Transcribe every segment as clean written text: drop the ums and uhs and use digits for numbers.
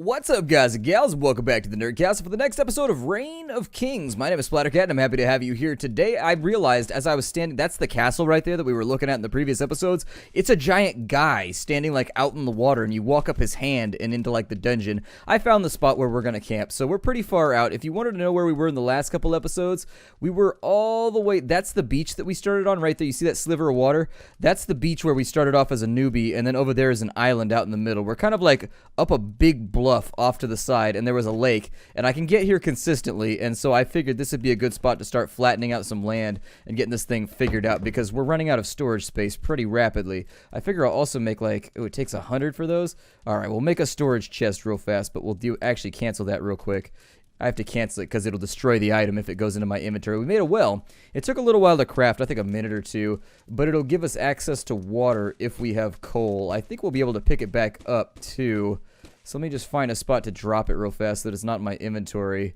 What's up, guys and gals? Welcome back to the Nerdcast for the next episode of Reign of Kings. My name is Splattercat, and I'm happy to have you here today. I realized as I was standing, that's the castle right there that we were looking at in the previous episodes. It's a giant guy standing like out in the water, and you walk up his hand and into like the dungeon. I found the spot where we're gonna camp, so we're pretty far out. If you wanted to know where we were in the last couple episodes, we were all the way. That's the beach that we started on right there. You see that sliver of water? That's the beach where we started off as a newbie, and then over there is an island out in the middle. We're kind of like up a big bluff off to the side, and there was a lake, and I can get here consistently, and so I figured this would be a good spot to start flattening out some land and getting this thing figured out, because we're running out of storage space pretty rapidly. I figure I'll also make like, oh, it takes 100 for those. Alright, we'll make a storage chest real fast, but we'll actually cancel that real quick. I have to cancel it because it'll destroy the item if it goes into my inventory. We made a well. It took a little while to craft, I think a minute or two, but it'll give us access to water if we have coal. I think we'll be able to pick it back up too. So let me just find a spot to drop it real fast so that it's not in my inventory.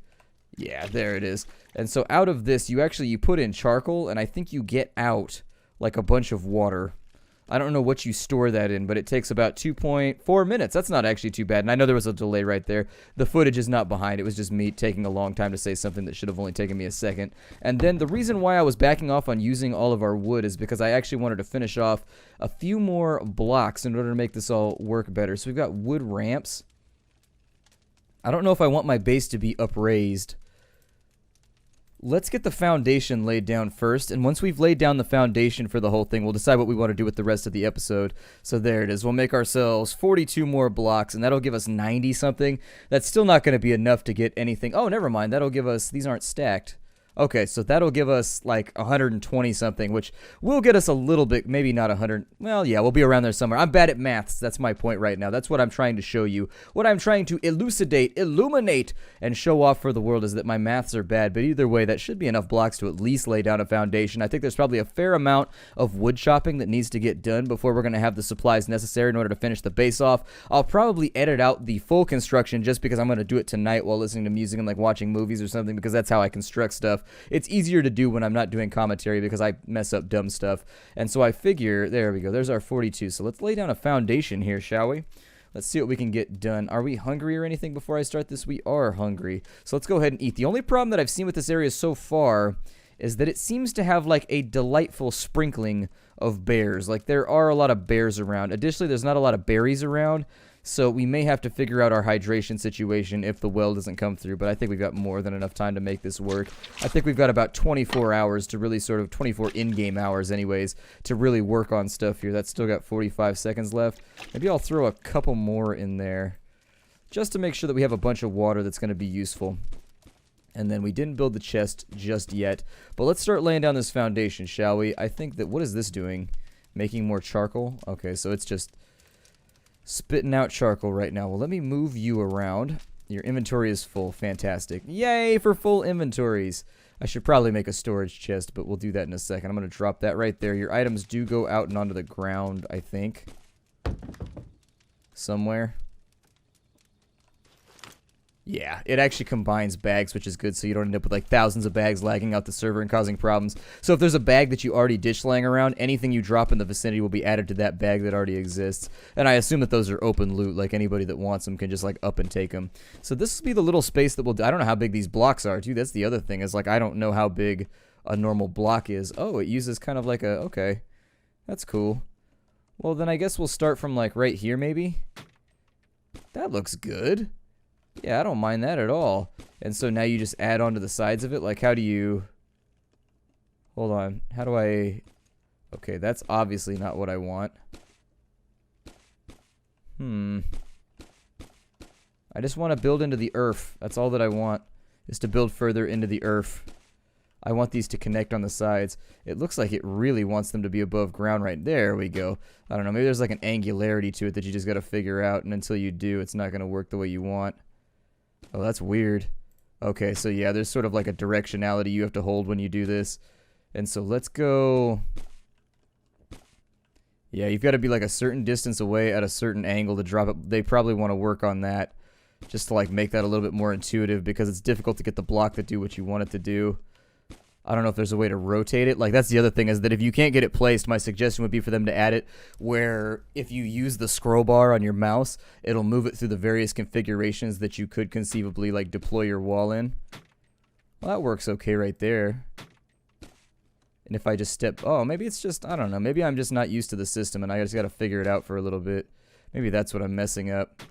Yeah, there it is. And so out of this, you put in charcoal, and I think you get out like a bunch of water. I don't know what you store that in, but it takes about 2.4 minutes. That's not actually too bad. And I know there was a delay right there. The footage is not behind. It was just me taking a long time to say something that should have only taken me a second. And then the reason why I was backing off on using all of our wood is because I actually wanted to finish off a few more blocks in order to make this all work better. So we've got wood ramps. I don't know if I want my base to be upraised. Let's get the foundation laid down first, and once we've laid down the foundation for the whole thing, we'll decide what we want to do with the rest of the episode. So there it is. We'll make ourselves 42 more blocks, and that'll give us 90-something. That's still not going to be enough to get anything. Oh, never mind. That'll give us... These aren't stacked. Okay, so that'll give us like 120-something, which will get us a little bit, maybe not 100. Well, yeah, we'll be around there somewhere. I'm bad at maths. That's my point right now. That's what I'm trying to show you. What I'm trying to elucidate, illuminate, and show off for the world is that my maths are bad. But either way, that should be enough blocks to at least lay down a foundation. I think there's probably a fair amount of wood chopping that needs to get done before we're going to have the supplies necessary in order to finish the base off. I'll probably edit out the full construction just because I'm going to do it tonight while listening to music and like watching movies or something, because that's how I construct stuff. It's easier to do when I'm not doing commentary because I mess up dumb stuff. And so I figure, there we go, there's our 42. So let's lay down a foundation here, shall we? Let's see what we can get done. Are we hungry or anything before I start this? We are hungry. So let's go ahead and eat. The only problem that I've seen with this area so far is that it seems to have like a delightful sprinkling of bears. Like there are a lot of bears around. Additionally, there's not a lot of berries around. So we may have to figure out our hydration situation if the well doesn't come through, but I think we've got more than enough time to make this work. I think we've got about 24 hours to really 24 in-game hours anyways, to really work on stuff here. That's still got 45 seconds left. Maybe I'll throw a couple more in there just to make sure that we have a bunch of water that's going to be useful. And then we didn't build the chest just yet, but let's start laying down this foundation, shall we? I think that, what is this doing? Making more charcoal? Okay, so it's just spitting out charcoal right now. Well, let me move you around. Your inventory is full. Fantastic. Yay for full inventories. I should probably make a storage chest, but we'll do that in a second. I'm going to drop that right there. Your items do go out and onto the ground, I think. Somewhere. Yeah, it actually combines bags, which is good, so you don't end up with like thousands of bags lagging out the server and causing problems. So if there's a bag that you already ditched laying around, anything you drop in the vicinity will be added to that bag that already exists. And I assume that those are open loot, like anybody that wants them can just like up and take them. So this will be the little space that we'll do. I don't know how big these blocks are, too. That's the other thing, is like I don't know how big a normal block is. Oh, it uses kind of like a, okay, that's cool. Well, then I guess we'll start from like right here, maybe. That looks good. Yeah, I don't mind that at all. And so now you just add on to the sides of it. Like, how do you... Hold on. How do I... Okay, that's obviously not what I want. I just want to build into the earth. That's all that I want, is to build further into the earth. I want these to connect on the sides. It looks like it really wants them to be above ground right there. We go. I don't know. Maybe there's like an angularity to it that you just got to figure out. And until you do, it's not going to work the way you want. Oh, that's weird. Okay, so yeah, there's sort of like a directionality you have to hold when you do this. And so let's go... Yeah, you've got to be like a certain distance away at a certain angle to drop it. They probably want to work on that just to like make that a little bit more intuitive, because it's difficult to get the block to do what you want it to do. I don't know if there's a way to rotate it. Like, that's the other thing, is that if you can't get it placed, my suggestion would be for them to add it where if you use the scroll bar on your mouse, it'll move it through the various configurations that you could conceivably, like, deploy your wall in. Well, that works okay right there. And if I just step... Oh, maybe it's just... I don't know. Maybe I'm just not used to the system and I just got to figure it out for a little bit. Maybe that's what I'm messing up.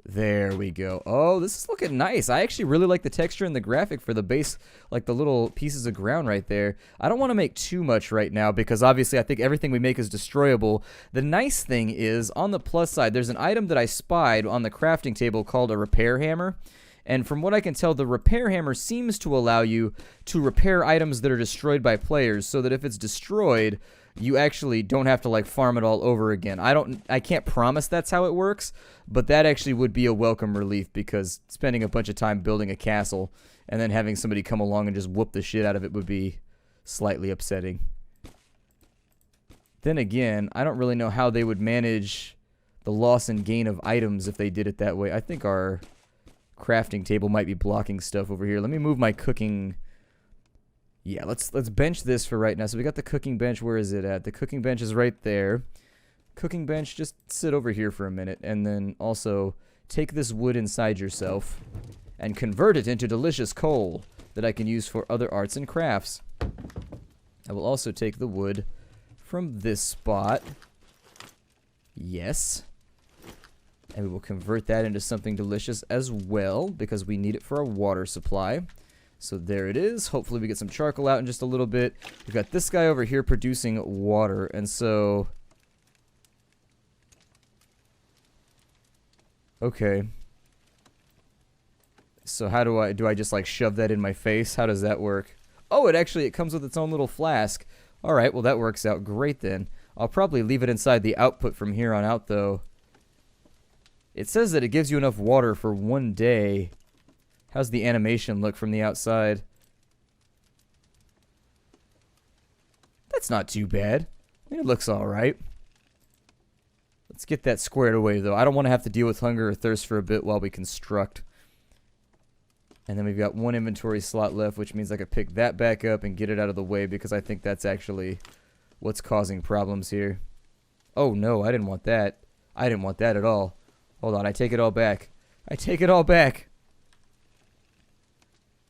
There we go. Oh, this is looking nice. I actually really like the texture and the graphic for the base, like the little pieces of ground right there. I don't want to make too much right now because obviously I think everything we make is destroyable. The nice thing is, on the plus side, there's an item that I spied on the crafting table called a repair hammer. And from what I can tell, the repair hammer seems to allow you to repair items that are destroyed by players, so that if it's destroyed, you actually don't have to, like, farm it all over again. I can't promise that's how it works, but that actually would be a welcome relief, because spending a bunch of time building a castle and then having somebody come along and just whoop the shit out of it would be slightly upsetting. Then again, I don't really know how they would manage the loss and gain of items if they did it that way. I think our crafting table might be blocking stuff over here. Let me move my cooking... Yeah, let's bench this for right now. So we got the cooking bench. Where is it at? The cooking bench is right there. Cooking bench, just sit over here for a minute. And then also take this wood inside yourself and convert it into delicious coal that I can use for other arts and crafts. I will also take the wood from this spot. Yes. And we will convert that into something delicious as well, because we need it for our water supply. So there it is. Hopefully we get some charcoal out in just a little bit. We've got this guy over here producing water. And so... Okay. So how do I just like shove that in my face? How does that work? Oh, it comes with its own little flask. Alright, well that works out great then. I'll probably leave it inside the output from here on out though. It says that it gives you enough water for 1 day. How's the animation look from the outside? That's not too bad. It looks alright. Let's get that squared away, though. I don't want to have to deal with hunger or thirst for a bit while we construct. And then we've got 1 inventory slot left, which means I could pick that back up and get it out of the way, because I think that's actually what's causing problems here. Oh, no, I didn't want that. I didn't want that at all. Hold on, I take it all back. I take it all back.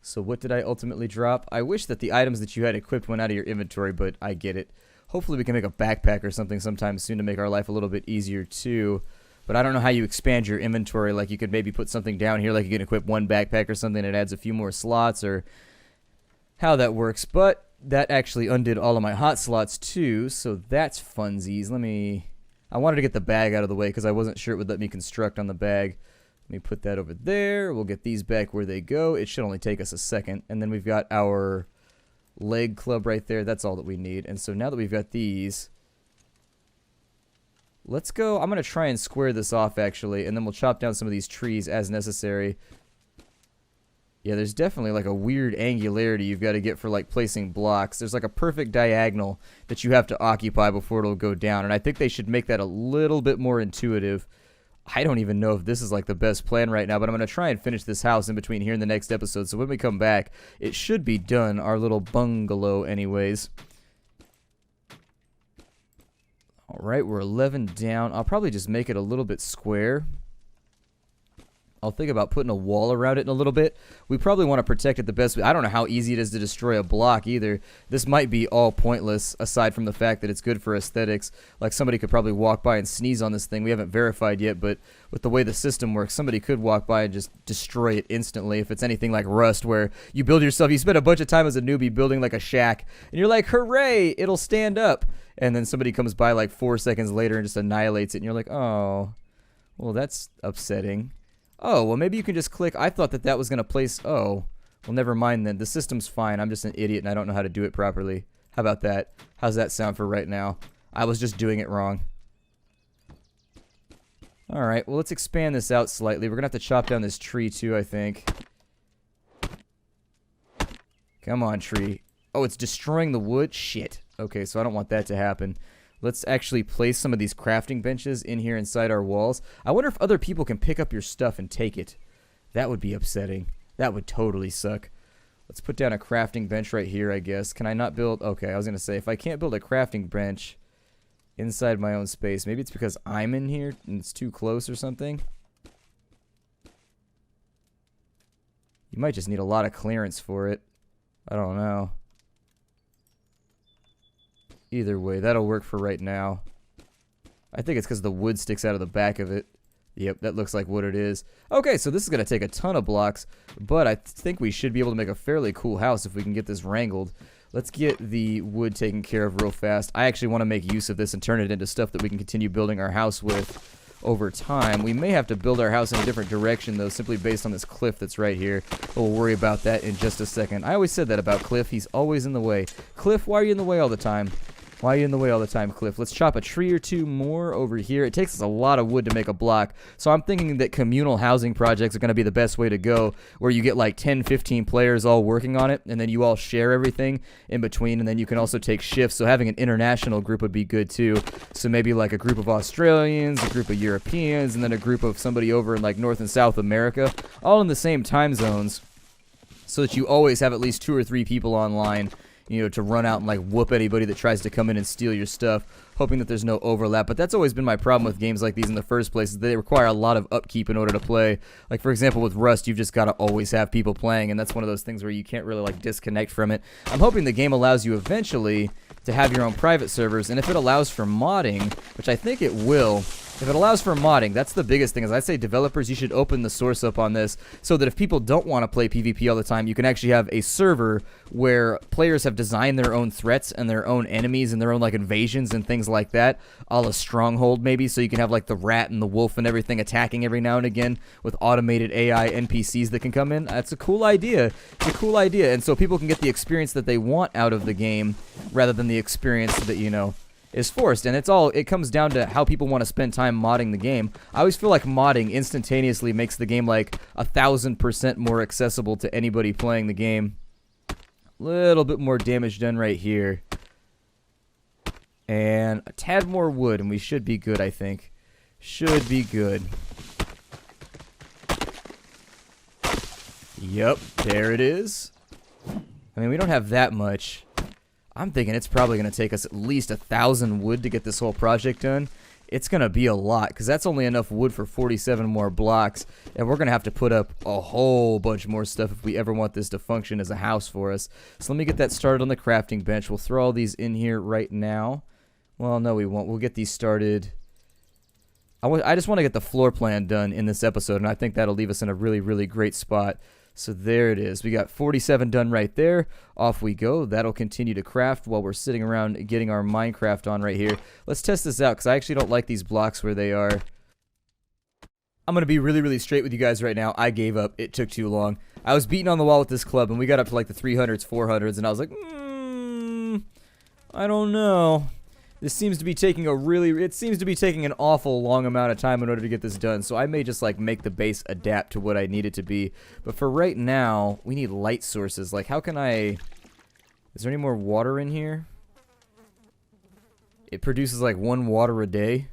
So what did I ultimately drop? I wish that the items that you had equipped went out of your inventory, but I get it. Hopefully we can make a backpack or something sometime soon to make our life a little bit easier too. But I don't know how you expand your inventory. Like, you could maybe put something down here, like you can equip 1 backpack or something that adds a few more slots, or how that works. But that actually undid all of my hot slots too, so that's funsies. I wanted to get the bag out of the way because I wasn't sure it would let me construct on the bag. Let me put that over there. We'll get these back where they go. It should only take us a second. And then we've got our leg club right there. That's all that we need. And so now that we've got these, let's go. I'm going to try and square this off, actually, and then we'll chop down some of these trees as necessary. Yeah, there's definitely like a weird angularity you've got to get for like placing blocks. There's like a perfect diagonal that you have to occupy before it'll go down. And I think they should make that a little bit more intuitive. I don't even know if this is like the best plan right now, but I'm going to try and finish this house in between here in the next episode. So when we come back, it should be done, our little bungalow anyways. Alright, we're 11 down. I'll probably just make it a little bit square. I'll think about putting a wall around it in a little bit. We probably want to protect it the best. I don't know how easy it is to destroy a block either. This might be all pointless, aside from the fact that it's good for aesthetics. Like, somebody could probably walk by and sneeze on this thing. We haven't verified yet, but with the way the system works, somebody could walk by and just destroy it instantly if it's anything like Rust, where you build yourself, you spend a bunch of time as a newbie building like a shack, and you're like, hooray, it'll stand up. And then somebody comes by like 4 seconds later and just annihilates it, and you're like, oh, well, that's upsetting. Oh, well, maybe you can just click. I thought that was going to place... Oh, well, never mind then. The system's fine. I'm just an idiot and I don't know how to do it properly. How about that? How's that sound for right now? I was just doing it wrong. Alright, well, let's expand this out slightly. We're going to have to chop down this tree too, I think. Come on, tree. Oh, it's destroying the wood? Shit. Okay, so I don't want that to happen. Let's actually place some of these crafting benches in here inside our walls. I wonder if other people can pick up your stuff and take it. That would be upsetting. That would totally suck. Let's put down a crafting bench right here, I guess. Can I not build... Okay, I was going to say, if I can't build a crafting bench inside my own space, maybe it's because I'm in here and it's too close or something. You might just need a lot of clearance for it. I don't know. Either way, that'll work for right now. I think it's because the wood sticks out of the back of it. Yep, that looks like what it is. Okay, so this is going to take a ton of blocks, but I think we should be able to make a fairly cool house if we can get this wrangled. Let's get the wood taken care of real fast. I actually want to make use of this and turn it into stuff that we can continue building our house with over time. We may have to build our house in a different direction, though, simply based on this cliff that's right here. We'll worry about that in just a second. I always said that about Cliff. He's always in the way. Cliff, why are you in the way all the time? Why are you in the way all the time, Cliff? Let's chop a tree or two more over here. It takes us a lot of wood to make a block, so I'm thinking that communal housing projects are going to be the best way to go, where you get like 10, 15 players all working on it, and then you all share everything in between, and then you can also take shifts, so having an international group would be good too. So maybe like a group of Australians, a group of Europeans, and then a group of somebody over in like North and South America, all in the same time zones, so that you always have at least 2 or 3 people online, you know, to run out and like whoop anybody that tries to come in and steal your stuff, hoping that there's no overlap. But that's always been my problem with games like these in the first place, is they require a lot of upkeep in order to play. Like, for example, with Rust, you've just got to always have people playing, and that's one of those things where you can't really like disconnect from it. I'm hoping the game allows you eventually to have your own private servers, and if it allows for modding, which I think it will, if it allows for modding, that's the biggest thing. Is I'd say developers, you should open the source up on this so that if people don't want to play PvP all the time, you can actually have a server where players have designed their own threats and their own enemies and their own like invasions and things like that, a la Stronghold maybe, so you can have like the rat and the wolf and everything attacking every now and again with automated AI NPCs that can come in. That's a cool idea. It's a cool idea, and so people can get the experience that they want out of the game rather than the experience that, you know, is forced. And it comes down to how people want to spend time modding the game. I always feel like modding instantaneously makes the game like 1,000% more accessible to anybody playing the game. Little bit more damage done right here, and a tad more wood, and we should be good. I think should be good. Yep, there it is. I mean, we don't have that much. I'm thinking it's probably going to take us at least 1,000 wood to get this whole project done. It's going to be a lot, because that's only enough wood for 47 more blocks, and we're going to have to put up a whole bunch more stuff if we ever want this to function as a house for us. So let me get that started on the crafting bench. We'll throw all these in here right now. Well, no, we won't. We'll get these started. I just want to get the floor plan done in this episode, and I think that'll leave us in a really, really great spot. So there it is. We got 47 done right there. Off we go. That'll continue to craft while we're sitting around getting our Minecraft on right here. Let's test this out, because I actually don't like these blocks where they are. I'm going to be really, really straight with you guys right now. I gave up. It took too long. I was beating on the wall with this club, and we got up to like the 300s, 400s, and I was like, I don't know. This seems to be taking it seems to be taking an awful long amount of time in order to get this done, so I may just like make the base adapt to what I need it to be. But for right now, we need light sources. Like, how can I... Is there any more water in here? It produces like 1 water a day.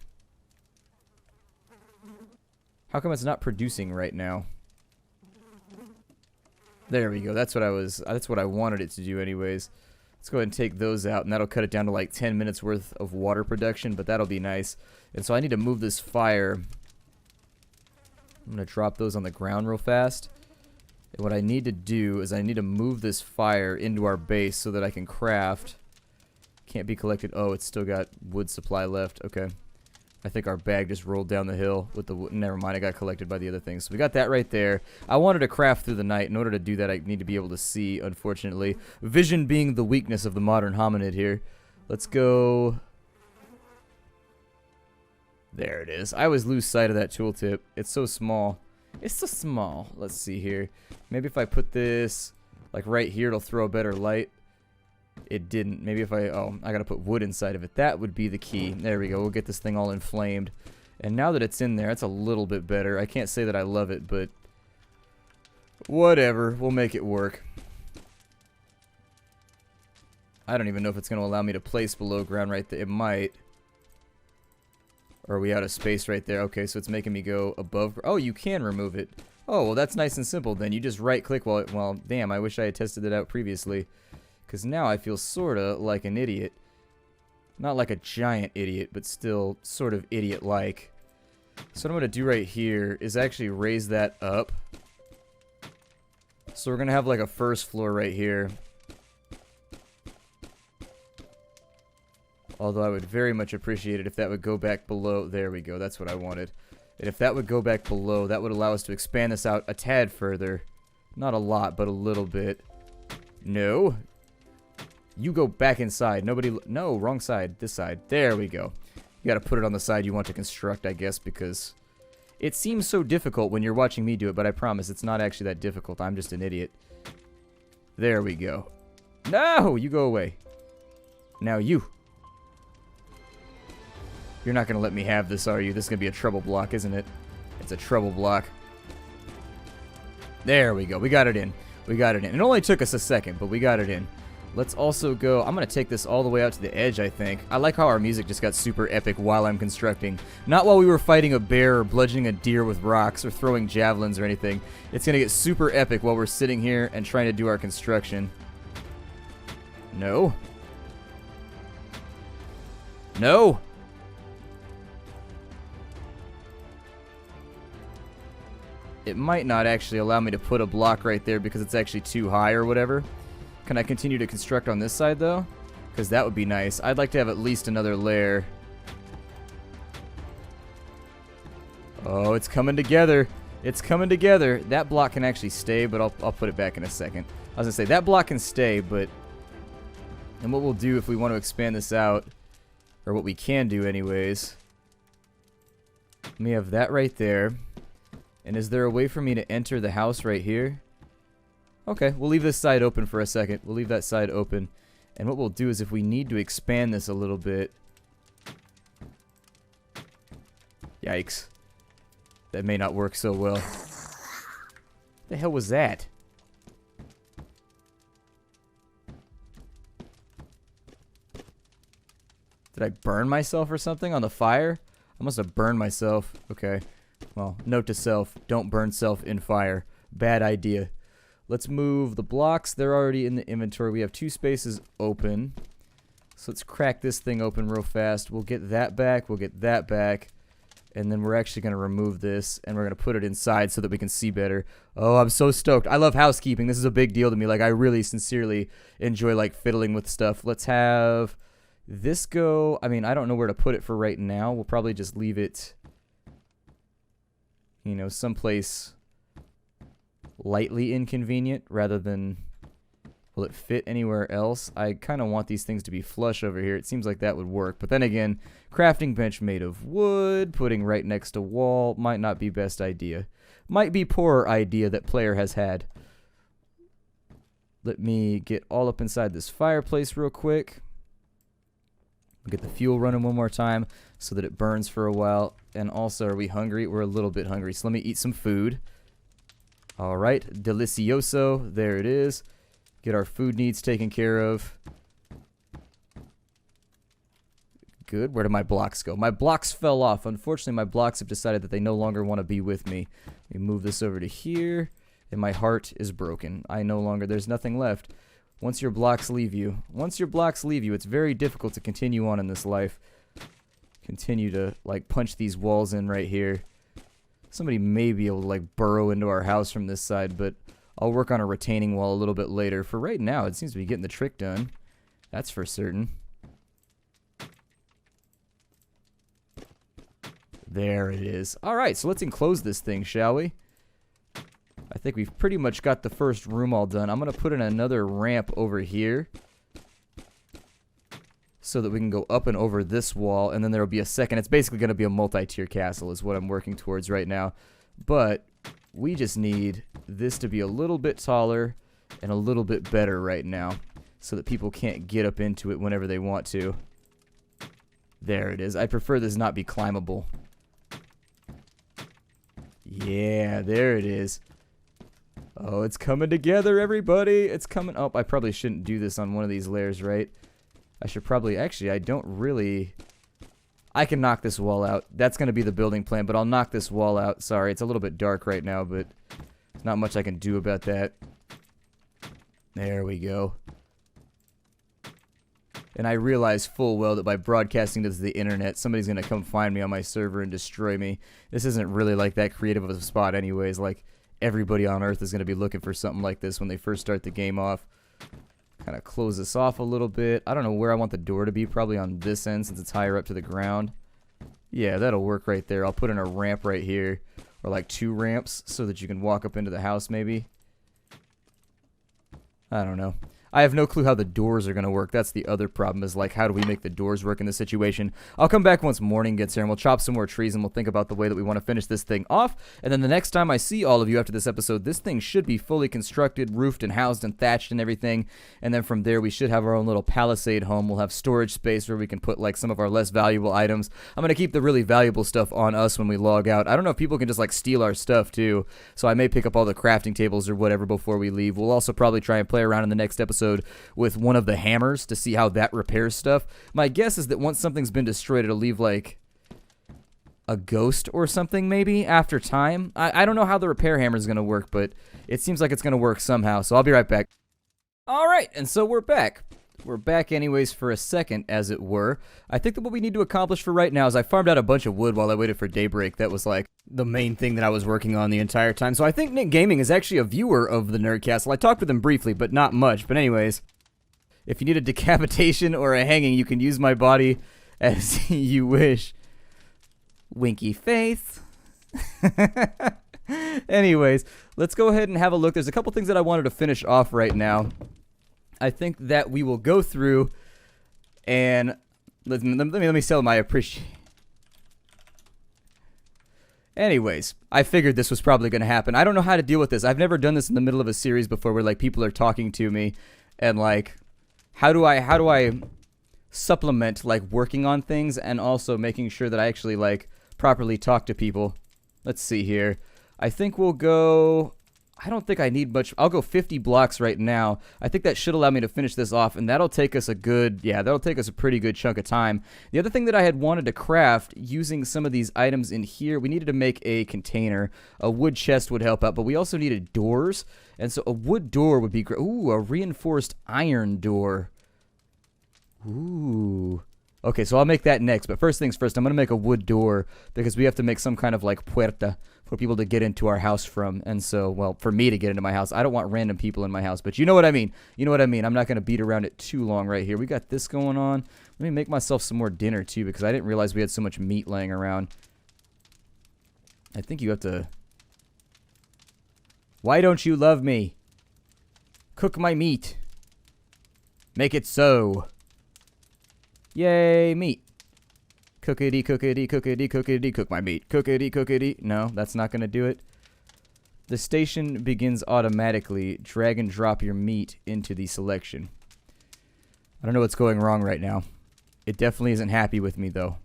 How come it's not producing right now? There we go. That's what I wanted it to do anyways. Let's go ahead and take those out, and that'll cut it down to like 10 minutes worth of water production, but that'll be nice. And so I need to move this fire. I'm going to drop those on the ground real fast. And what I need to do is I need to move this fire into our base so that I can craft. Can't be collected. Oh, it's still got wood supply left. Okay. I think our bag just rolled down the hill with the wood. Never mind, I got collected by the other things. So we got that right there. I wanted to craft through the night. In order to do that, I need to be able to see, unfortunately. Vision being the weakness of the modern hominid here. Let's go... There it is. I always lose sight of that tooltip. It's so small. It's so small. Let's see here. Maybe if I put this like right here, it'll throw a better light. It didn't. Maybe if I gotta put wood inside of it. That would be the key. There we go. We'll get this thing all inflamed. And now that it's in there, it's a little bit better. I can't say that I love it, but whatever. We'll make it work. I don't even know if it's going to allow me to place below ground right there. It might. Or are we out of space right there? Okay, so it's making me go above. Oh, you can remove it. Oh, well, that's nice and simple then. You just right-click while it... Well, damn, I wish I had tested it out previously. Because now I feel sorta like an idiot. Not like a giant idiot, but still sort of idiot-like. So what I'm going to do right here is actually raise that up. So we're going to have like a first floor right here. Although I would very much appreciate it if that would go back below. There we go. That's what I wanted. And if that would go back below, that would allow us to expand this out a tad further. Not a lot, but a little bit. No. You go back inside. Nobody... No, wrong side. This side. There we go. You gotta put it on the side you want to construct, I guess, because... It seems so difficult when you're watching me do it, but I promise it's not actually that difficult. I'm just an idiot. There we go. No! You go away. Now you. You're not going to let me have this, are you? This is going to be a trouble block, isn't it? It's a trouble block. There we go. We got it in. We got it in. It only took us a second, but we got it in. Let's also go... I'm going to take this all the way out to the edge, I think. I like how our music just got super epic while I'm constructing. Not while we were fighting a bear or bludgeoning a deer with rocks or throwing javelins or anything. It's going to get super epic while we're sitting here and trying to do our construction. No. No! It might not actually allow me to put a block right there because it's actually too high or whatever. Can I continue to construct on this side, though? Because that would be nice. I'd like to have at least another layer. Oh, it's coming together. It's coming together. That block can actually stay, but I'll put it back in a second. I was going to say, that block can stay, but... And what we'll do if we want to expand this out, or what we can do anyways... Let me have that right there. And is there a way for me to enter the house right here? Okay, we'll leave this side open for a second. We'll leave that side open. And what we'll do is if we need to expand this a little bit... Yikes. That may not work so well. The hell was that? Did I burn myself or something on the fire? I must have burned myself. Okay. Well, note to self, don't burn self in fire. Bad idea. Let's move the blocks. They're already in the inventory. We have 2 spaces open. So let's crack this thing open real fast. We'll get that back. We'll get that back. And then we're actually going to remove this. And we're going to put it inside so that we can see better. Oh, I'm so stoked. I love housekeeping. This is a big deal to me. Like, I really sincerely enjoy, like, fiddling with stuff. Let's have this go. I mean, I don't know where to put it for right now. We'll probably just leave it... You know, someplace lightly inconvenient rather than will it fit anywhere else. I kind of want these things to be flush over here. It seems like that would work. But then again, crafting bench made of wood, putting right next to wall might not be best idea. Might be poorer idea that player has had. Let me get all up inside this fireplace real quick. Get the fuel running one more time so that it burns for a while. And also, are we hungry? We're a little bit hungry, so let me eat some food. Alright, delicioso. There it is. Get our food needs taken care of. Good. Where did my blocks go? My blocks fell off. Unfortunately, my blocks have decided that they no longer want to be with me. Let me move this over to here. And my heart is broken. I no longer... There's nothing left. Once your blocks leave you, it's very difficult to continue on in this life. Continue to, like, punch these walls in right here. Somebody may be able to, like, burrow into our house from this side, but I'll work on a retaining wall a little bit later. For right now, it seems to be getting the trick done. That's for certain. There it is. Alright, so let's enclose this thing, shall we? I think we've pretty much got the first room all done. I'm going to put in another ramp over here so that we can go up and over this wall, and then there will be a second. It's basically going to be a multi-tier castle is what I'm working towards right now. But we just need this to be a little bit taller and a little bit better right now so that people can't get up into it whenever they want to. There it is. I prefer this not be climbable. Yeah, there it is. Oh, it's coming together, everybody. It's coming. Oh, I probably shouldn't do this on one of these layers, right? I should probably... Actually, I don't really I can knock this wall out. That's going to be the building plan, but I'll knock this wall out. Sorry, it's a little bit dark right now, but not much I can do about that. There we go. And I realize full well that by broadcasting this to the internet, somebody's going to come find me on my server and destroy me. This isn't really like that creative of a spot anyways. Like, everybody on Earth is going to be looking for something like this when they first start the game off. Kind of close this off a little bit. I don't know where I want the door to be. Probably on this end since it's higher up to the ground. Yeah, that'll work right there. I'll put in a ramp right here. Or like 2 ramps so that you can walk up into the house maybe. I don't know. I have no clue how the doors are going to work. That's the other problem, is like, how do we make the doors work in this situation? I'll come back once morning gets here, and we'll chop some more trees, and we'll think about the way that we want to finish this thing off. And then the next time I see all of you after this episode, this thing should be fully constructed, roofed, and housed, and thatched, and everything. And then from there, we should have our own little palisade home. We'll have storage space where we can put, like, some of our less valuable items. I'm going to keep the really valuable stuff on us when we log out. I don't know if people can just, like, steal our stuff, too. So I may pick up all the crafting tables or whatever before we leave. We'll also probably try and play around in the next episode with one of the hammers to see how that repairs stuff. My guess is that once something's been destroyed, it'll leave like a ghost or something maybe after time. I don't know how the repair hammer is going to work, but it seems like it's going to work somehow, so I'll be right back. Alright, and so we're back. We're back anyways for a second, as it were. I think that what we need to accomplish for right now is I farmed out a bunch of wood while I waited for daybreak. That was like the main thing that I was working on the entire time. So I think Nick Gaming is actually a viewer of the Nerd Castle. I talked with him briefly, but not much. But anyways, if you need a decapitation or a hanging, you can use my body as you wish. Winky face. Anyways, let's go ahead and have a look. There's a couple things that I wanted to finish off right now. I think that we will go through and let me sell my appreciation. Anyways, I figured this was probably going to happen. I don't know how to deal with this. I've never done this in the middle of a series before where like people are talking to me and like how do I supplement like working on things and also making sure that I actually like properly talk to people. Let's see here. I think we'll go, I don't think I need much. I'll go 50 blocks right now. I think that should allow me to finish this off, and that'll take us a good, yeah, that'll take us a pretty good chunk of time. The other thing that I had wanted to craft using some of these items in here, we needed to make a container. A wood chest would help out, but we also needed doors, and so a wood door would be great. Ooh, a reinforced iron door. Ooh. Okay, so I'll make that next, but first things first, I'm going to make a wood door because we have to make some kind of like puerta for people to get into our house from. And so, well, for me to get into my house, I don't want random people in my house, but you know what I mean. You know what I mean. I'm not going to beat around it too long right here. We got this going on. Let me make myself some more dinner too because I didn't realize we had so much meat laying around. I think you have to... Why don't you love me? Cook my meat. Make it so. Yay, meat. Cookity, cookity, cookity, cookity, cook my meat. Cookity, cookity. No, that's not going to do it. The station begins automatically. Drag and drop your meat into the selection. I don't know what's going wrong right now. It definitely isn't happy with me, though.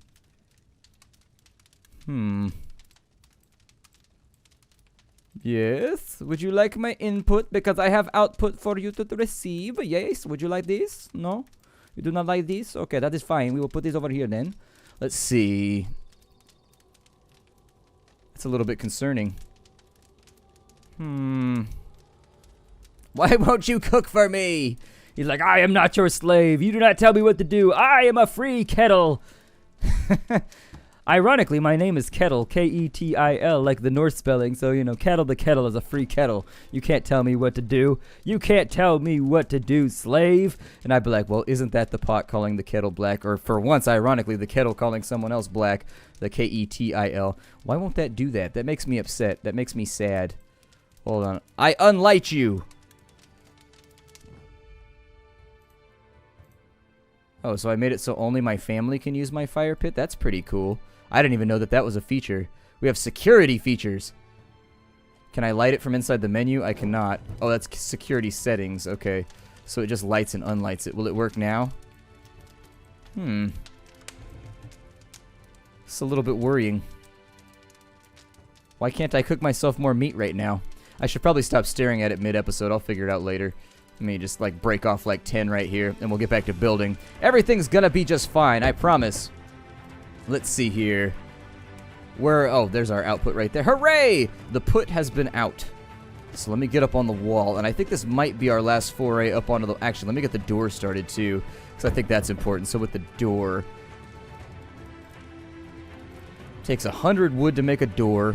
Yes. Would you like my input? Because I have output for you to receive. Yes. Would you like this? No? You do not like this? Okay, that is fine. We will put this over here then. Let's see. That's a little bit concerning. Why won't you cook for me? He's like, I am not your slave. You do not tell me what to do. I am a free kettle. Ironically, my name is Kettle, K-E-T-I-L, like the Norse spelling. So, you know, Kettle the Kettle is a free kettle. You can't tell me what to do. You can't tell me what to do, slave. And I'd be like, well, isn't that the pot calling the kettle black? Or for once, ironically, the kettle calling someone else black, the K-E-T-I-L. Why won't that do that? That makes me upset. That makes me sad. Hold on. I unlight you. Oh, so I made it so only my family can use my fire pit? That's pretty cool. I didn't even know that that was a feature. We have security features. Can I light it from inside the menu? I cannot. Oh, that's security settings. Okay. So it just lights and unlights it. Will it work now? It's a little bit worrying. Why can't I cook myself more meat right now? I should probably stop staring at it mid-episode. I'll figure it out later. Let me just, like, break off, like, 10 right here, and we'll get back to building. Everything's gonna be just fine, I promise. Let's see here. Oh, there's our output right there. Hooray! The put has been out. So let me get up on the wall, and I think this might be our last foray up onto the... Actually, let me get the door started, too, because I think that's important. So with the door... Takes 100 wood to make a door,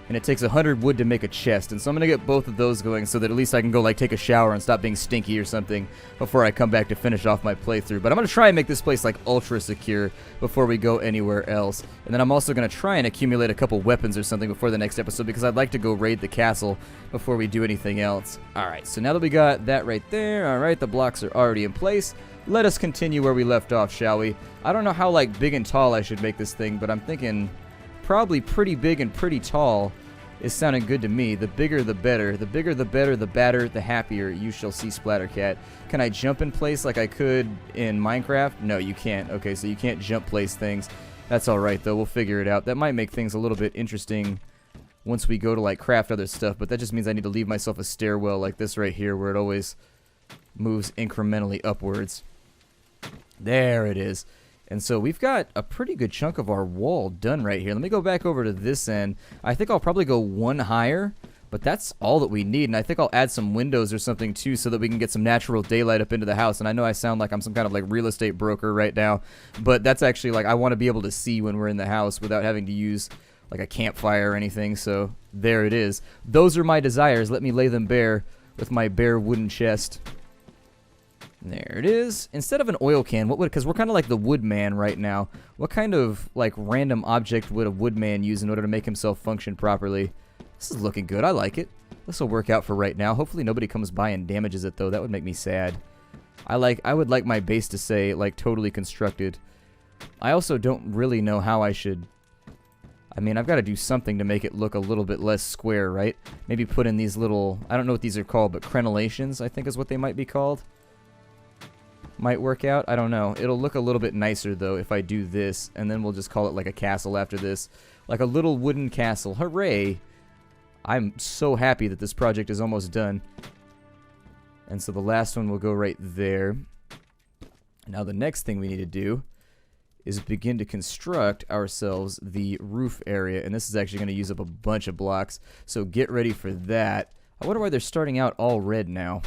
and it takes 100 wood to make a chest. And so I'm going to get both of those going so that at least I can go, like, take a shower and stop being stinky or something before I come back to finish off my playthrough. But I'm going to try and make this place, like, ultra secure before we go anywhere else. And then I'm also going to try and accumulate a couple weapons or something before the next episode because I'd like to go raid the castle before we do anything else. Alright, so now that we got that right there, alright, the blocks are already in place. Let us continue where we left off, shall we? I don't know how, like, big and tall I should make this thing, but I'm thinking probably pretty big and pretty tall is sounding good to me. The bigger, the better. The bigger, the better, the badder, the happier you shall see, Splattercat. Can I jump in place like I could in Minecraft? No, you can't. Okay, so you can't jump place things. That's alright, though. We'll figure it out. That might make things a little bit interesting once we go to, like, craft other stuff, but that just means I need to leave myself a stairwell like this right here where it always moves incrementally upwards. There it is. And so we've got a pretty good chunk of our wall done right here. Let me go back over to this end. I think I'll probably go one higher, but that's all that we need. And I think I'll add some windows or something too so that we can get some natural daylight up into the house. And I know I sound like I'm some kind of like real estate broker right now, but that's actually like I want to be able to see when we're in the house without having to use like a campfire or anything. So there it is. Those are my desires. Let me lay them bare with my bare wooden chest. There it is. Instead of an oil can, what would, because we're kind of like the woodman right now, what kind of like random object would a woodman use in order to make himself function properly? This is looking good. I like it. This will work out for right now. Hopefully nobody comes by and damages it though. That would make me sad. I would like my base to say like totally constructed. I also don't really know how I should... I mean, I've got to do something to make it look a little bit less square, right? Maybe put in these little, I don't know what these are called, but crenellations I think is what they might be called. Might work out. I don't know. It'll look a little bit nicer, though, if I do this, and then we'll just call it like a castle after this. Like a little wooden castle. Hooray! I'm so happy that this project is almost done. And so the last one will go right there. Now the next thing we need to do is begin to construct ourselves the roof area, and this is actually going to use up a bunch of blocks, so get ready for that. I wonder why they're starting out all red now.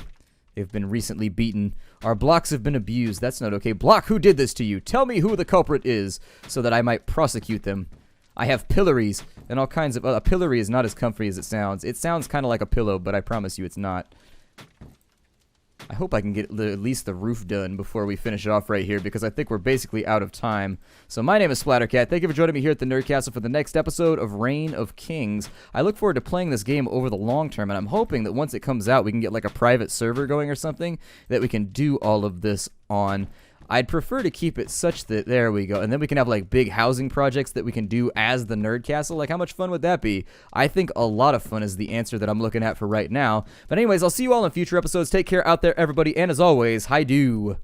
They've been recently beaten. Our blocks have been abused. That's not okay. Block, who did this to you? Tell me who the culprit is so that I might prosecute them. I have pillories and all kinds of... a pillory is not as comfy as it sounds. It sounds kind of like a pillow, but I promise you it's not. I hope I can get at least the roof done before we finish it off right here, because I think we're basically out of time. So my name is Splattercat. Thank you for joining me here at the Nerd Castle for the next episode of Reign of Kings. I look forward to playing this game over the long term, and I'm hoping that once it comes out, we can get like a private server going or something that we can do all of this on. I'd prefer to keep it such that, there we go, and then we can have like big housing projects that we can do as the Nerd Castle. Like, how much fun would that be? I think a lot of fun is the answer that I'm looking at for right now. But anyways, I'll see you all in future episodes. Take care out there, everybody, and as always, hi-do.